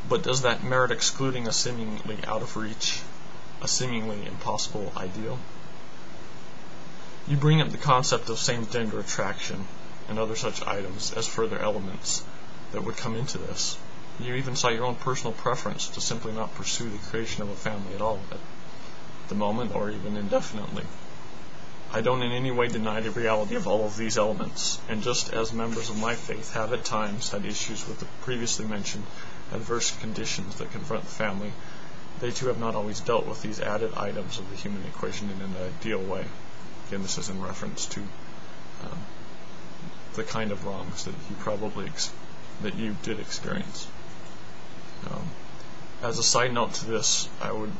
But does that merit excluding a seemingly out of reach, a seemingly impossible ideal? You bring up the concept of same-gender attraction and other such items as further elements that would come into this. You even cite your own personal preference to simply not pursue the creation of a family at all at the moment or even indefinitely. I don't in any way deny the reality of all of these elements, and just as members of my faith have at times had issues with the previously mentioned adverse conditions that confront the family, they too have not always dealt with these added items of the human equation in an ideal way. Again, this is in reference to the kind of wrongs that you did experience. As a side note to this, I would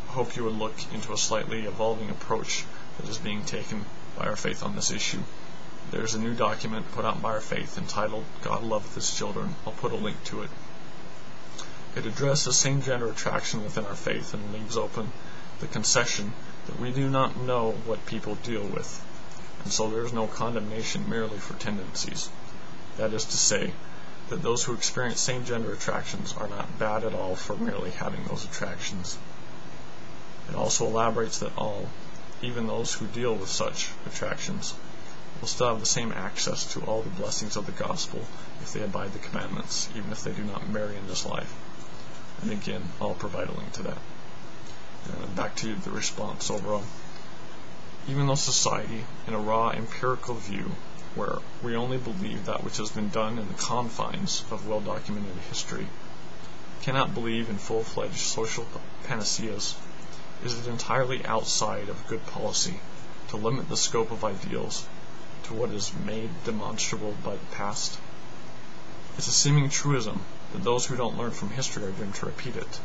hope you would look into a slightly evolving approach that is being taken by our faith on this issue. There's a new document put out by our faith entitled God Loveth His Children. I'll put a link to it. It addresses same-gender attraction within our faith and leaves open the concession that we do not know what people deal with, and so there is no condemnation merely for tendencies. That is to say, that those who experience same-gender attractions are not bad at all for merely having those attractions. It also elaborates that all, even those who deal with such attractions, will still have the same access to all the blessings of the gospel if they abide the commandments, even if they do not marry in this life. And again, I'll provide a link to that. Back to the response overall. Even though society, in a raw empirical view, where we only believe that which has been done in the confines of well-documented history, cannot believe in full-fledged social panaceas, is it entirely outside of good policy to limit the scope of ideals to what is made demonstrable by the past? It's a seeming truism that those who don't learn from history are doomed to repeat it.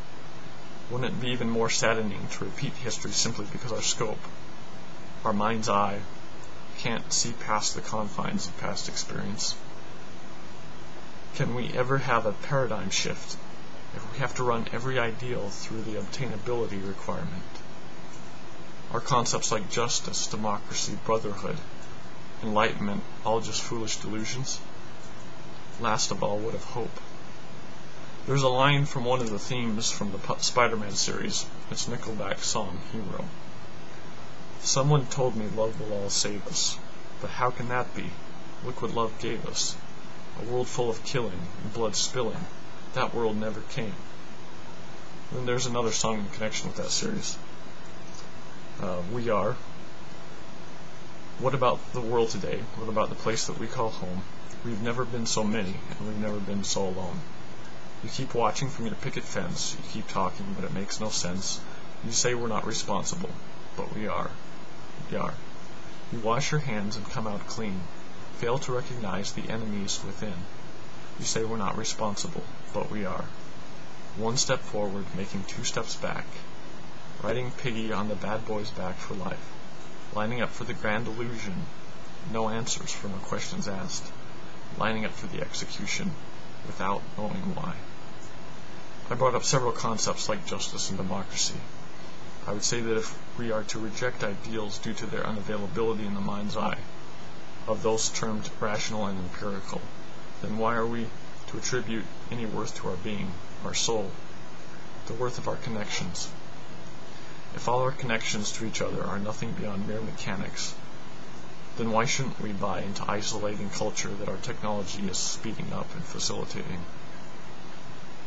Wouldn't it be even more saddening to repeat history simply because our scope, our mind's eye, can't see past the confines of past experience? Can we ever have a paradigm shift if we have to run every ideal through the obtainability requirement? Are concepts like justice, democracy, brotherhood, enlightenment all just foolish delusions? Last of all, what of hope? There's a line from one of the themes from the Spider-Man series. It's Nickelback's song, Hero. Someone told me love will all save us, but how can that be? Look what love gave us. A world full of killing and blood spilling. That world never came. Then there's another song in connection with that series. We Are. What about the world today? What about the place that we call home? We've never been so many, and we've never been so alone. You keep watching from your picket fence. You keep talking, but it makes no sense. You say we're not responsible, but we are. We are. You wash your hands and come out clean. Fail to recognize the enemies within. You say we're not responsible, but we are. One step forward, making 2 steps back. Riding Piggy on the bad boy's back for life. Lining up for the grand illusion. No answers for no questions asked. Lining up for the execution, without knowing why. I brought up several concepts like justice and democracy. I would say that if we are to reject ideals due to their unavailability in the mind's eye, of those termed rational and empirical, then why are we to attribute any worth to our being, our soul, the worth of our connections? If all our connections to each other are nothing beyond mere mechanics, then why shouldn't we buy into isolating culture that our technology is speeding up and facilitating?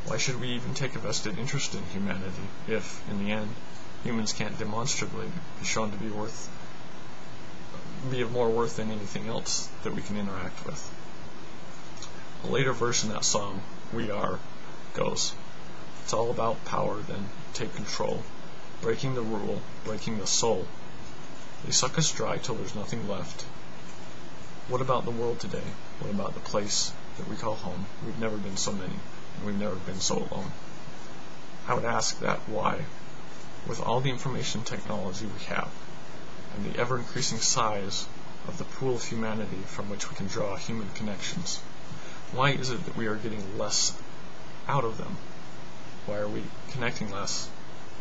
Why should we even take a vested interest in humanity if, in the end, humans can't demonstrably be shown to be of more worth than anything else that we can interact with? A later verse in that song, We Are, goes, it's all about power, then take control, breaking the rule, breaking the soul. They suck us dry till there's nothing left. What about the world today? What about the place that we call home? We've never been so many, and we've never been so alone. I would ask that why, with all the information technology we have, and the ever-increasing size of the pool of humanity from which we can draw human connections, why is it that we are getting less out of them? Why are we connecting less?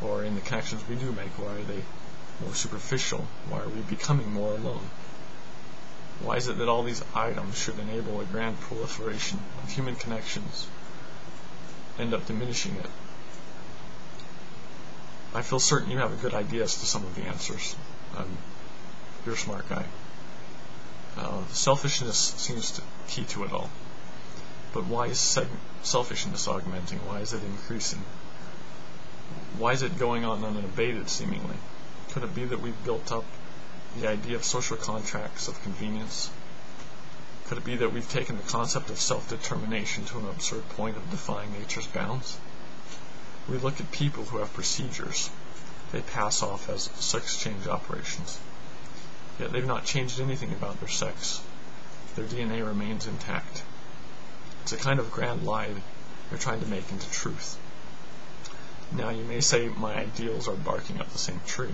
Or in the connections we do make, why are they more superficial? Why are we becoming more alone? Why is it that all these items should enable a grand proliferation of human connections end up diminishing it. I feel certain you have a good idea as to some of the answers. You're a smart guy. Selfishness seems key to it all. But why is selfishness augmenting? Why is it increasing? Why is it going on unabated, seemingly? Could it be that we've built up the idea of social contracts of convenience? Could it be that we've taken the concept of self-determination to an absurd point of defying nature's bounds? We look at people who have procedures they pass off as sex change operations. Yet they've not changed anything about their sex. Their DNA remains intact. It's a kind of grand lie they're trying to make into truth. Now you may say my ideals are barking up the same tree.